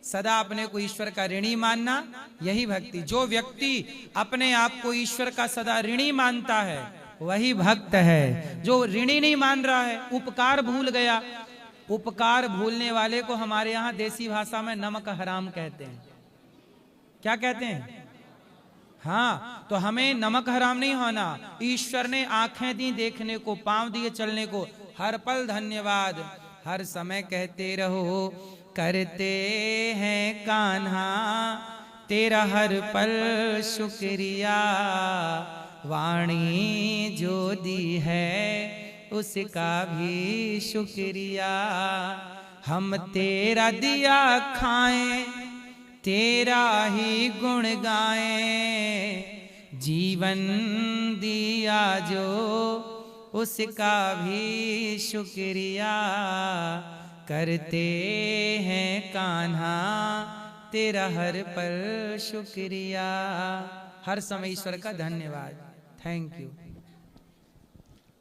सदा अपने को ईश्वर का ऋणी मानना, यही भक्ति। जो व्यक्ति अपने आप को ईश्वर का सदा ऋणी मानता है वही भक्त है। जो ऋणी नहीं मान रहा है, उपकार भूल गया, उपकार भूलने वाले को हमारे यहाँ देसी भाषा में नमक हराम कहते हैं। क्या कहते हैं? हाँ, तो हमें नमक हराम नहीं होना। ईश्वर ने आंखें दी देखने को, पांव दिए चलने को, हर पल धन्यवाद, हर समय कहते रहो करते हैं कान्हा तेरा हर पल शुक्रिया, वाणी जो दी है उसका भी शुक्रिया। हम तेरा दिया खाएं, तेरा ही गुण गाएं, जीवन दिया जो उसका भी शुक्रिया करते हैं कान्हा, तेरा हर पर शुक्रिया। हर समय ईश्वर का धन्यवाद। Thank you.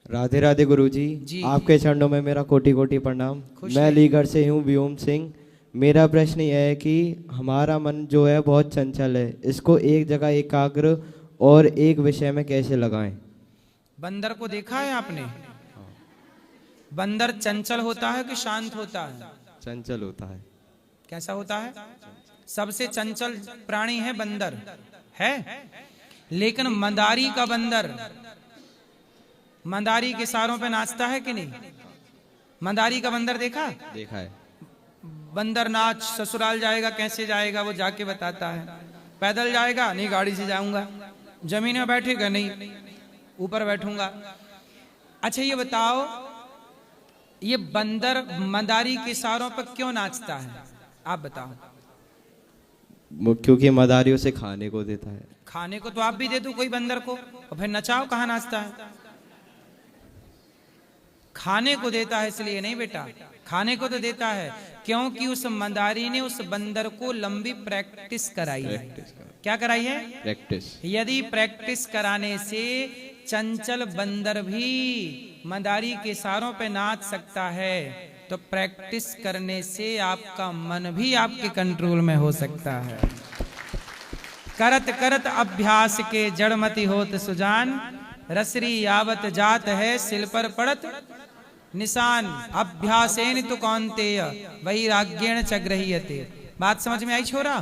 राधे राधे गुरुजी जी। आपके चरणों में मेरा कोटि कोटि प्रणाम। मैं अलीगढ़ से हूँ व्योम सिंह। मेरा प्रश्न यह है कि हमारा मन जो है बहुत चंचल है, इसको एक जगह एकाग्र और एक विषय में कैसे लगाएं? बंदर को देखा है आपने? बंदर चंचल होता है कि शांत होता है? चंचल होता है। कैसा होता है? सबसे चंचल प्राणी है बंदर, है। लेकिन मंदारी का बंदर मंदारी के सारों पे नाचता है कि नहीं? मंदारी का बंदर देखा? देखा है। बंदर नाच ससुराल जाएगा, कैसे जाएगा वो जाके बताता है। पैदल जाएगा, नहीं गाड़ी से जाऊंगा। जमीन में बैठेगा, नहीं ऊपर बैठूंगा। अच्छा ये बताओ, ये बंदर मंदारी के सारों पर क्यों नाचता है? आप बताओ। क्योंकि मदारियों से खाने को देता है। खाने को तो आप भी दे दो कोई बंदर को, और फिर नचाओ, कहाँ नाचता है? खाने को देता है इसलिए नहीं बेटा, खाने को तो देता है क्योंकि उस मंदारी ने उस बंदर को लंबी प्रैक्टिस कराई है। क्या कराई है? प्रैक्टिस। यदि प्रैक्टिस कराने से चंचल बंदर भी मंदारी के सारों पे नाच सकता है, तो प्रैक्टिस करने से आपका मन भी आपके कंट्रोल में हो सकता है। करत करत अभ्यास के जड़मति होत सुजान, रसरी यावत जात है सिल पर पड़त निशान। अभ्यासेन तो कौन्तेय वैराग्येण च गृह्यते। बात समझ में आई छोरा?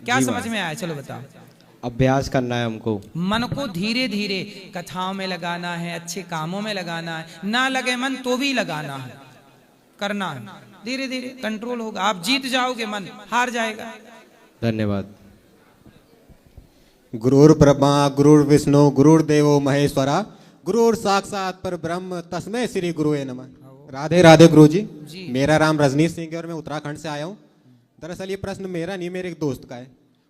क्या समझ में आया? चलो बताओ। अभ्यास करना है हमको। मन को धीरे धीरे कथाओं में लगाना है, अच्छे कामों में लगाना है। ना लगे मन तो भी लगाना है, करना है। धीरे धीरे कंट्रोल होगा, आप जीत जाओगे, मन हार जाएगा। धन्यवाद। गुरुर् ब्रह्मा गुरुर्विष्णु गुरुर्देवो महेश्वरा, गुरुर साक्षात पर ब्रह्म तस्मै श्री गुरुवे नमः। राधे राधे गुरुजी। मेरा नाम रजनीश सिंह है और मैं उत्तराखंड से आया हूँ। दरअसल ये प्रश्न मेरा नहीं, मेरे एक दोस्त का है।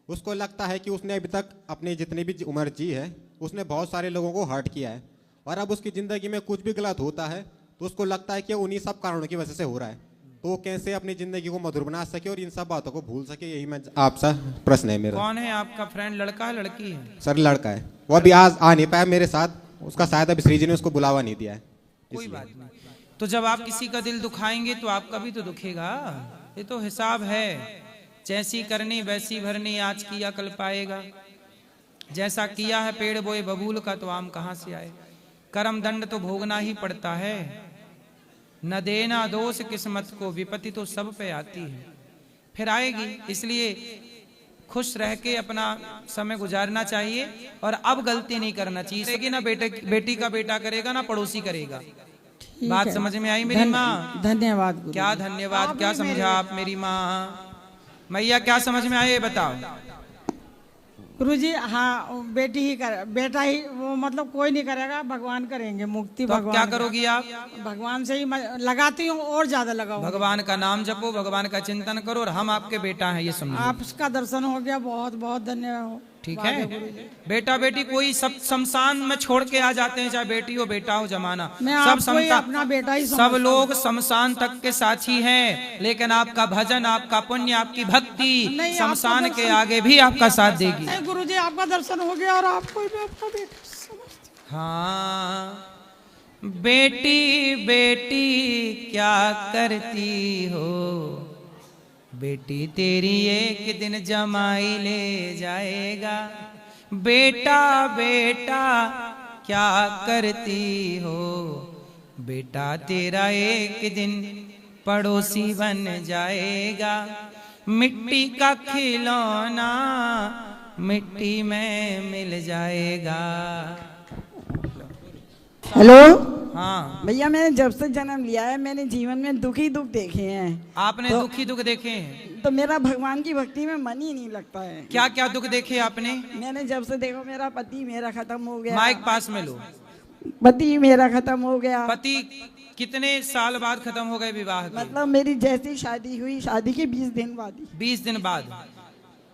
उसको लगता है कि उसने अभी तक अपनी जितनी भी उम्र जी है, उसने बहुत सारे लोगों को हर्ट किया है, और अब उसकी ज़िंदगी में कुछ भी गलत होता है तो उसको लगता है कि उन्हीं सब कारणों की वजह से हो रहा है। तो वो कैसे अपनी ज़िंदगी को मधुर बना सके और इन सब बातों को भूल सके, यही मैं आपसे प्रश्न है मेरा। कौन है आपका फ्रेंड? लड़का है लड़की है? सर लड़का है, वो अभी आज आ नहीं पाया मेरे साथ। उसका शायद अभी श्री जी ने उसको बुलावा नहीं दिया है। कोई बात नहीं। तो जब आप किसी का दिल दुखाएंगे तो आपका भी तो दुखेगा। ये तो हिसाब है। जैसी करनी वैसी भरनी, आज किया कल पाएगा। जैसा किया है पेड़ बोए बबूल का, तो आम कहाँ से आए। कर्म दंड तो भोगना ही पड़ता है। न देना दोष किस्मत को, विपत्ति तो सब पे आती है, फिर आएगी। इसलिए खुश रह के अपना समय गुजारना चाहिए और अब गलती नहीं करना चाहिए। ना बेटी का बेटा करेगा, ना पड़ोसी करेगा। बात समझ में आई मेरी माँ? धन्यवाद। क्या धन्यवाद? क्या समझा आप मेरी माँ? मैया क्या समझ में आए बताओ। गुरुजी हाँ, बेटी ही कर, बेटा ही वो मतलब कोई नहीं करेगा, भगवान करेंगे। मुक्ति तो भगवान। क्या करोगी आप? भगवान से ही लगाती हूँ और ज्यादा लगाओ। भगवान का नाम जपो, भगवान का चिंतन करो, और हम आपके बेटा हैं ये समझो। आपका दर्शन हो गया, बहुत बहुत धन्यवाद। ठीक है। बेटा बेटी कोई सब शमशान में छोड़ के आ जाते हैं, चाहे बेटी हो बेटा हो, जमाना सब अपना बेटा ही सब लोग शमशान तक के साथी हैं। लेकिन आपका भजन, आपका पुण्य, आपकी भक्ति शमशान के आगे भी आपका साथ देगी। गुरुजी आपका दर्शन हो गया और आपको मैं अपना बेटा समझती। हाँ, बेटी बेटी क्या करती हो, बेटी तेरी एक दिन जमाई ले जाएगा। बेटा बेटा क्या करती हो, बेटा तेरा एक दिन पड़ोसी बन जाएगा। मिट्टी का खिलौना मिट्टी में मिल जाएगा। हेलो। हाँ भैया, मैंने जब से जन्म लिया है मैंने जीवन में दुख ही दुख देखे हैं। आपने दुख ही दुख देखे हैं? तो मेरा भगवान की भक्ति में मन ही नहीं लगता है। क्या क्या दुख देखे आपने? मैंने जब से देखो मेरा पति मेरा खत्म हो गया। माइक पास में लो। पति मेरा खत्म हो गया। पति कितने साल बाद खत्म हो गए विवाह के? मतलब मेरी जैसी शादी हुई, शादी के 20 दिन बाद। 20 दिन बाद?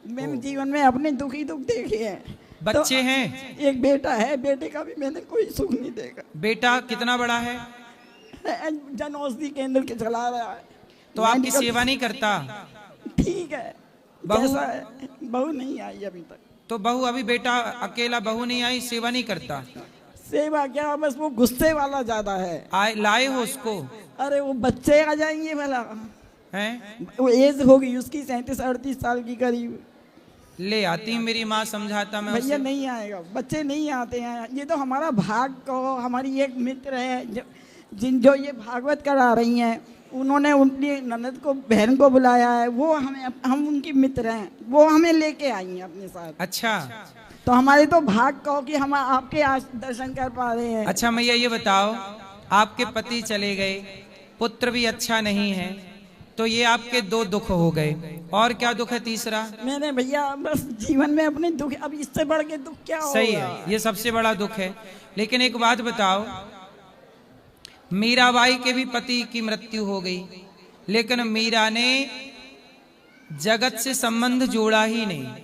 मैंने जीवन में अपने दुख ही दुख देखे हैं। बच्चे हैं? एक बेटा है, बेटे का भी मैंने कोई सुख नहीं देखा। बेटा कितना बड़ा है? जन औषधि केंद्र के चला रहा है। तो आपकी सेवा नहीं करता? ठीक है, जैसा है। बहू नहीं आई अभी तक। तो बहू अभी बेटा अकेला, बहू नहीं आई, सेवा नहीं करता? सेवा क्या, बस वो गुस्से वाला ज्यादा है। लाए हो उसको? अरे वो बच्चे आ जाएंगे भला हैं? वो एज होगी उसकी 37-38 साल की करीब। ले आती मेरी माँ, समझाता मैं भैया उसे। नहीं आएगा, बच्चे नहीं आते हैं। ये तो हमारा भाग को, हमारी एक मित्र है जो ये भागवत करा रही हैं, उन्होंने उनकी ननद को, बहन को बुलाया है। वो हम उनकी मित्र हैं, वो हमें लेके आई हैं अपने साथ। अच्छा, तो हमारे तो भाग कहो कि हम आपके आज दर्शन कर पा रहे हैं। अच्छा मैया ये बताओ, आपके पति चले गए, पुत्र भी अच्छा नहीं है, तो ये आपके 2 दुख हो गए। और क्या दुख है तीसरा? मैंने भैया बस जीवन में अपने दुख, अब इससे बढ़ के दुख क्या होगा? सही है, ये सबसे बड़ा दुख है। लेकिन एक बात बताओ, मीराबाई के भी पति की मृत्यु हो गई, लेकिन मीरा ने जगत से संबंध जोड़ा ही नहीं।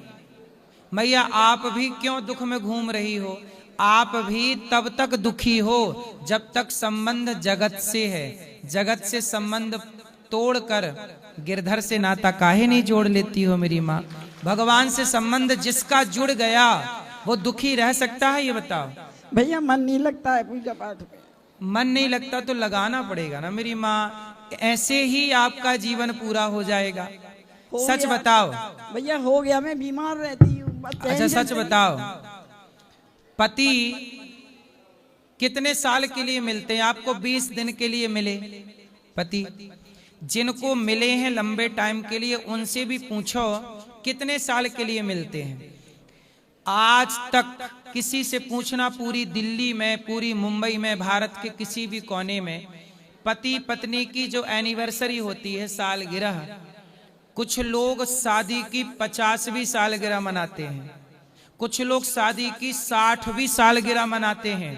मैया आप भी क्यों दुख में घूम रही हो? आप भी तब तक दुखी हो जब तक संबंध जगत से है। जगत से संबंध तोड़कर गिरधर से नाता काहे नहीं जोड़ लेती हो मेरी माँ? भगवान से संबंध जिसका जुड़ गया वो दुखी रह सकता है? ये बताओ। भैया मन नहीं लगता है पूजा पाठ में। मन नहीं लगता तो लगाना पड़ेगा ना मेरी माँ, ऐसे ही आपका जीवन पूरा हो जाएगा। सच बताओ भैया। हो गया, मैं बीमार रहती हूँ। अच्छा सच बताओ, पति कितने साल के लिए मिलते हैं आपको? 20 दिन के लिए मिले पति। जिनको मिले हैं लंबे टाइम के लिए उनसे भी पूछो कितने साल के लिए मिलते हैं। आज तक किसी से पूछना, पूरी दिल्ली में, पूरी मुंबई में, भारत के किसी भी कोने में, पति पत्नी की जो एनिवर्सरी होती है, सालगिरह, कुछ लोग शादी की 50वीं सालगिरह मनाते हैं, कुछ लोग शादी की 60वीं सालगिरह मनाते हैं।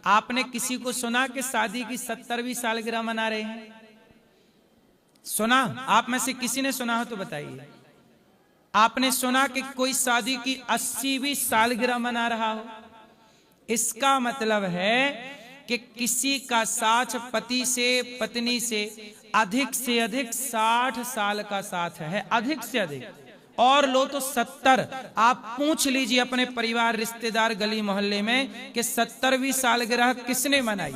आपने किसी को सुना कि शादी की 70वीं सालगिरह मना रहे हैं? सुना? आप में से किसी ने सुना हो तो बताइए। आपने सुना कि कोई शादी की 80वीं सालगिरह मना रहा हो? इसका मतलब है कि किसी का साथ पति से, पत्नी से अधिक 60 साल का साथ है, अधिक से अधिक, और लो तो 70। आप पूछ लीजिए अपने परिवार, रिश्तेदार, गली मोहल्ले में कि 70वीं सालगिरह किसने मनाई?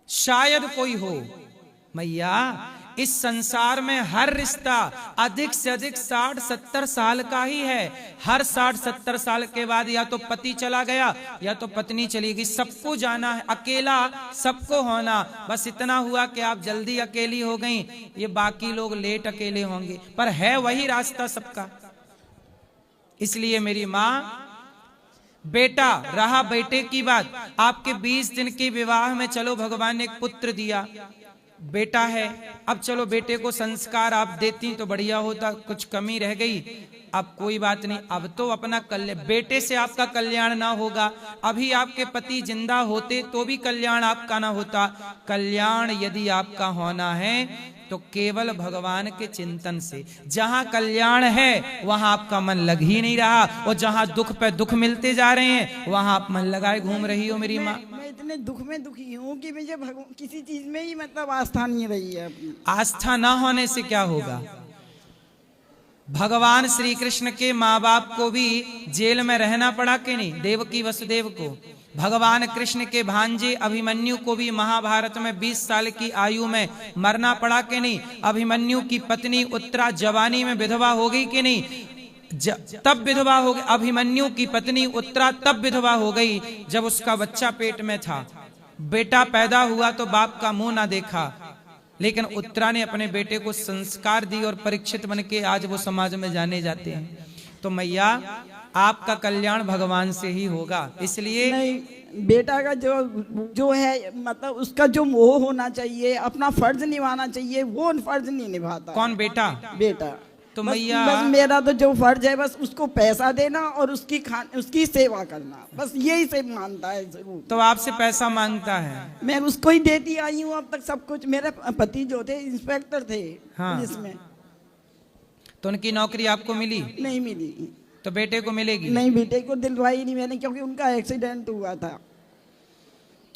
शायद कोई हो। मैया इस संसार में हर रिश्ता अधिक से अधिक 60-70 साल का ही है। हर 60-70 साल के बाद या तो पति चला गया या तो पत्नी चली गई। सबको जाना है, अकेला सबको होना। बस इतना हुआ कि आप जल्दी अकेली हो गई, ये बाकी लोग लेट अकेले होंगे, पर है वही रास्ता सबका। इसलिए मेरी माँ, बेटा रहा बेटे की बात, आपके 20 दिन के विवाह में चलो भगवान ने एक पुत्र दिया, बेटा है। अब चलो बेटे को संस्कार आप देती तो बढ़िया होता, कुछ कमी रह गई, अब कोई बात नहीं। अब तो अपना कल्याण, बेटे से आपका कल्याण ना होगा, अभी आपके पति जिंदा होते तो भी कल्याण आपका ना होता। कल्याण यदि आपका होना है तो केवल भगवान के चिंतन से। जहां कल्याण है वहां आपका मन लग ही नहीं रहा, और जहां दुख पे दुख मिलते जा रहे हैं वहां आप मन लगाए घूम रही हो मेरी माँ। मैं इतने दुख में दुखी हूँ कि मुझे किसी चीज में ही मतलब आस्था नहीं रही है अपनी। आस्था ना होने से क्या होगा? भगवान श्री कृष्ण के माँ बाप को भी जेल में रहना पड़ा कि नहीं? देवकी वसुदेव को। भगवान कृष्ण के भांजे अभिमन्यु को भी महाभारत में 20 साल की आयु में मरना पड़ा कि नहीं? अभिमन्यु की पत्नी उत्तरा जवानी में विधवा हो गई कि नहीं? तब विधवा हो गई। अभिमन्यु की पत्नी उत्तरा तब विधवा हो गई जब उसका बच्चा पेट में था। बेटा पैदा हुआ तो बाप का मुंह ना देखा, लेकिन उत्तरा ने अपने बेटे को संस्कार दी और परीक्षित बन के आज वो समाज में जाने जाते हैं। तो मैया आपका कल्याण भगवान से ही होगा। इसलिए नहीं, बेटा का जो है मतलब उसका जो मोह होना चाहिए, अपना फर्ज निभाना चाहिए, वो फर्ज नहीं निभाता। कौन? बेटा। बेटा तो मैया बस मेरा तो जो फर्ज है बस उसको पैसा देना और उसकी सेवा करना, बस यही से मानता है जरूर। तो आपसे पैसा मांगता है? मैं उसको ही देती आई हूँ अब तक सब कुछ। मेरे पति जो थे इंस्पेक्टर थे हाँ। पुलिस में। तो उनकी नौकरी आपको मिली? नहीं मिली। तो बेटे को मिलेगी? नहीं, बेटे को दिलवाई नहीं मैंने, क्योंकि उनका एक्सीडेंट हुआ था।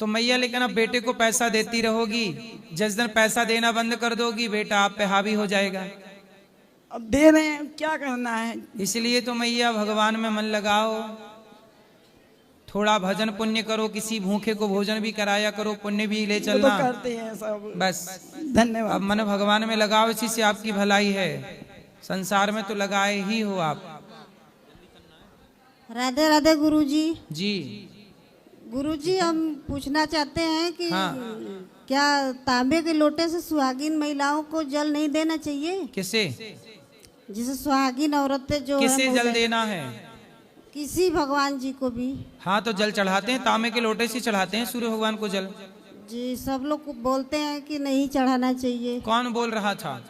तो मैया लेकिन अब बेटे को पैसा देती रहोगी, जिस दिन पैसा देना बंद कर दोगी बेटा आप पे हावी हो जाएगा। अब दे रहे हैं, क्या करना है। इसलिए तो मैया भगवान में मन लगाओ, थोड़ा भजन पुण्य करो, किसी भूखे को भोजन भी कराया करो, पुण्य भी ले चलना। वो तो करते हैं सब। बस धन्यवाद। अब मन भगवान में लगाओ, इसी से आपकी भलाई है। संसार में तो लगाए ही हो आप। राधे राधे गुरुजी। जी गुरुजी, हम पूछना चाहते हैं कि हाँ। क्या तांबे के लोटे से सुहागिन महिलाओं को जल नहीं देना चाहिए? किसे? जिसे सुहागिन औरतें जो किसे है जल देना है? किसी भगवान जी को भी। हाँ तो जल चढ़ाते हैं, तांबे के लोटे से चढ़ाते हैं सूर्य भगवान को जल। जी, सब लोग बोलते हैं कि नहीं चढ़ाना चाहिए। कौन बोल रहा था?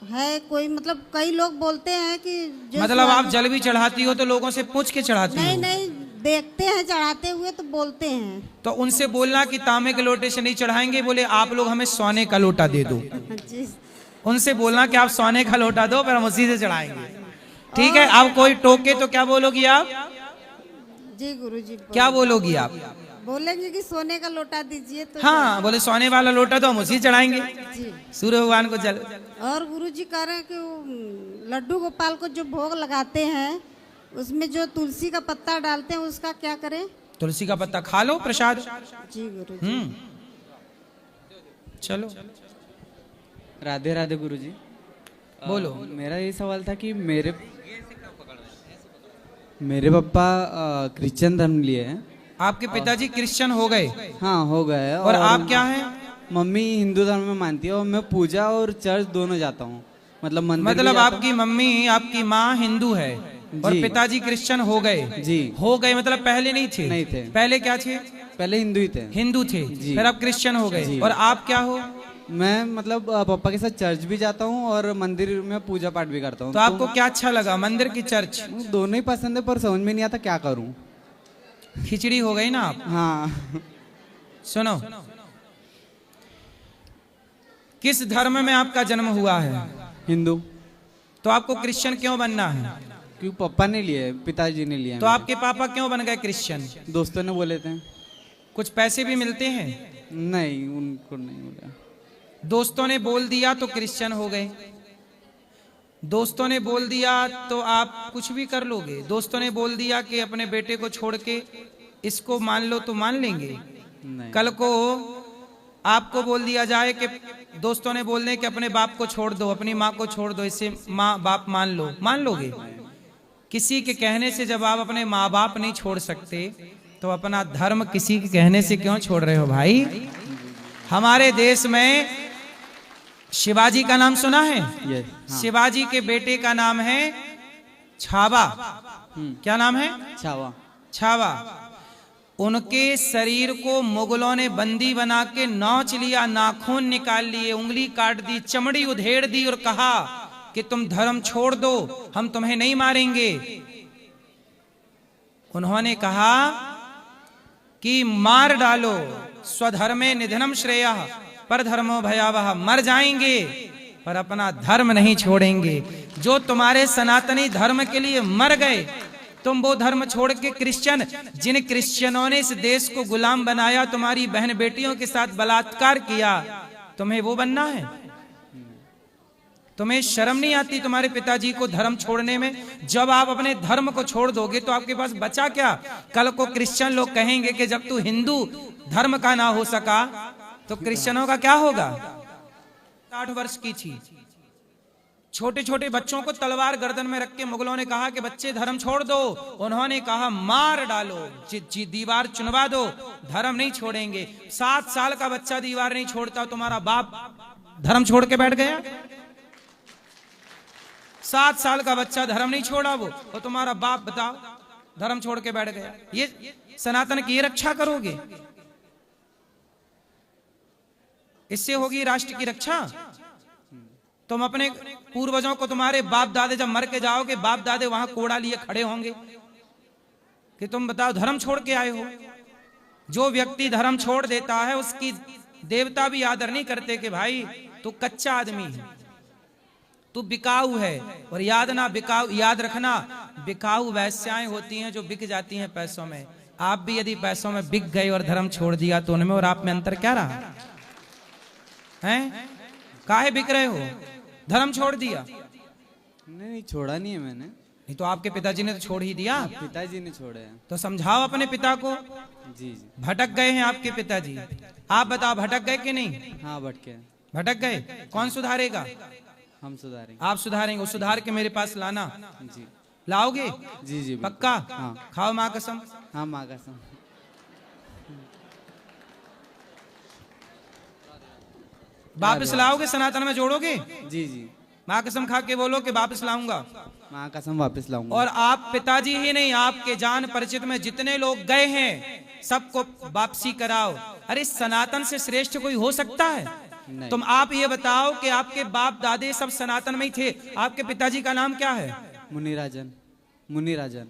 है कोई, मतलब कई लोग बोलते हैं कि मतलब आप जल भी चढ़ाती हो तो लोगों से पूछ के चढ़ाती हो? नहीं नहीं, देखते हैं चढ़ाते हुए तो बोलते हैं। तो उनसे बोलना कि तांबे के लोटे से नहीं चढ़ाएंगे, बोले आप लोग हमें सोने का लोटा दे दो। जी। उनसे बोलना कि आप सोने का लोटा दो, फिर हम उसी से चढ़ाएंगे। ठीक है, अब कोई टोके तो क्या बोलोगी आप? जी गुरुजी। क्या बोलोगी आप? बोलेंगे कि सोने का लोटा दीजिए तो। हाँ, बोले सोने वाला लोटा तो हम उसी चढ़ाएंगे सूर्य भगवान को जल। और गुरुजी कह रहे हैं कि वो लड्डू गोपाल को जो भोग लगाते हैं उसमें जो तुलसी का पत्ता डालते हैं उसका क्या करें? तुलसी का पत्ता खा लो प्रसाद। जी गुरुजी। चलो। राधे राधे गुरुजी। बोलो। मेरा ये सवाल था कि मेरे पापा क्रिश्चियन धर्म लिए हैं। आपके पिताजी क्रिश्चियन हो गए? हाँ, हो गए। और आप क्या हैं? मम्मी हिंदू धर्म में मानती है और मैं पूजा और चर्च दोनों जाता हूँ। मतलब आपकी मम्मी, आपकी माँ हिंदू है और पिताजी क्रिश्चियन हो गए? जी। हो गए मतलब पहले नहीं थे? नहीं थे। पहले क्या थे? पहले हिंदू ही थे। हिंदू थे, फिर आप क्रिश्चियन हो गए। और आप क्या हो? मैं मतलब पापा के साथ चर्च भी जाता हूँ और मंदिर में पूजा पाठ भी करता हूँ। तो आपको क्या अच्छा लगा, मंदिर की चर्च? दोनों ही पसंद है, पर समझ में नहीं आता क्या करूँ। खिचड़ी हो गई ना आप। हाँ। सुनो, किस धर्म में आपका जन्म हुआ है? हिंदू। तो आपको क्रिश्चियन क्यों बनना है? क्योंकि पापा ने लिए, पिताजी ने लिया। तो आपके पापा क्यों बन गए क्रिश्चियन? दोस्तों ने बोले थे। कुछ पैसे भी मिलते हैं? नहीं, उनको नहीं बोला। दोस्तों ने बोल दिया तो क्रिश्चियन हो गए। दोस्तों ने बोल दिया तो आप कुछ भी कर लोगे। दोस्तों ने बोल दिया कि अपने बेटे को छोड़ के इसको मान लो तो मान लेंगे। कल को आपको बोल दिया जाए कि दोस्तों ने बोल दें कि अपने बाप को छोड़ दो, अपनी माँ को छोड़ दो, इससे माँ बाप मान लो, मान लोगे? किसी के कहने से जब आप अपने माँ बाप नहीं छोड़ सकते तो अपना धर्म किसी के कहने से क्यों छोड़ रहे हो भाई? हमारे देश में शिवाजी का नाम सुना है? हाँ। शिवाजी के बेटे का नाम है छावा। क्या नाम है? छावा। छावा। उनके शरीर को मुगलों ने बंदी बना के नोच लिया, नाखून निकाल लिए, उंगली काट दी, चमड़ी उधेड़ दी और कहा कि तुम धर्म छोड़ दो, हम तुम्हें नहीं मारेंगे। उन्होंने कहा कि मार डालो, स्वधर्मे निधनम श्रेयः पर धर्मो भयावह, मर जाएंगे पर अपना धर्म नहीं छोड़ेंगे। जो तुम्हारे सनातनी धर्म के लिए मर गए, तुम वो धर्म छोड़ के क्रिश्चियन, जिन क्रिश्चियनों ने इस देश को गुलाम बनाया, तुम्हारी बहन बेटियों के साथ बलात्कार किया, तुम्हें वो बनना है? तुम्हें शर्म नहीं आती तुम्हारे पिताजी को धर्म छोड़ने में? जब आप अपने धर्म को छोड़ दोगे तो आपके पास बचा क्या? कल को क्रिश्चियन लोग कहेंगे कि जब तू हिंदू धर्म का ना हो सका तो क्रिश्चियनों का क्या होगा? 8 वर्ष की थी, छोटे छोटे बच्चों को तलवार गर्दन में रख के मुगलों ने कहा कि बच्चे धर्म छोड़ दो। उन्होंने कहा मार डालो, दीवार चुनवा दो, धर्म नहीं छोड़ेंगे। 7 साल का बच्चा दीवार नहीं छोड़ता, तुम्हारा बाप धर्म छोड़ के बैठ गया? 7 साल का बच्चा धर्म नहीं छोड़ा वो, और तुम्हारा बाप बताओ धर्म छोड़ के बैठ गया। ये सनातन की रक्षा करोगे? इससे होगी राष्ट्र की रक्षा? तुम अपने पूर्वजों को, तुम्हारे बाप दादे जब मर के जाओगे, बाप दादे वहां कोड़ा लिए खड़े होंगे कि तुम बताओ धर्म छोड़ के आए हो। जो व्यक्ति धर्म छोड़ देता है उसकी देवता भी आदर नहीं करते कि भाई तू कच्चा आदमी है। तू बिकाऊ है। और याद ना बिकाऊ, याद रखना, बिकाऊ वैश्याएं होती हैं जो बिक जाती हैं पैसों में। आप भी यदि पैसों में बिक गए और धर्म छोड़ दिया तो उनमें और आप में अंतर क्या रहा हैं? काहे बिक रहे हो? धर्म छोड़ दिया? नहीं, छोड़ा नहीं है मैंने। नहीं तो आपके पिताजी ने तो छोड़ ही दिया। पिताजी ने छोड़े हैं। तो समझाओ अपने पिता को। जी जी। भटक गए हैं आपके पिताजी, आप बताओ भटक गए कि नहीं? हाँ, भटके। भटक गए, कौन सुधारेगा? हम सुधारेंगे। आप सुधारेंगे? सुधार के मेरे पास लाना। जी। लाओगे? जी जी। पक्का? हाँ। खाओ माँ कसम। हाँ, माँ कसम। वापस लाओगे? सनातन में जोड़ोगे? जी जी। माँ कसम खा के बोलो कि वापस लाऊंगा। माँ कसम वापस लाऊंगा। और आप पिताजी ही नहीं, आपके जान परिचित में जितने लोग गए हैं सबको वापसी कराओ। अरे सनातन से श्रेष्ठ कोई हो सकता है? नहीं। तुम आप ये बताओ कि आपके बाप दादे सब सनातन में ही थे, आपके पिताजी का नाम क्या है? मुनिराजन। मुनिराजन।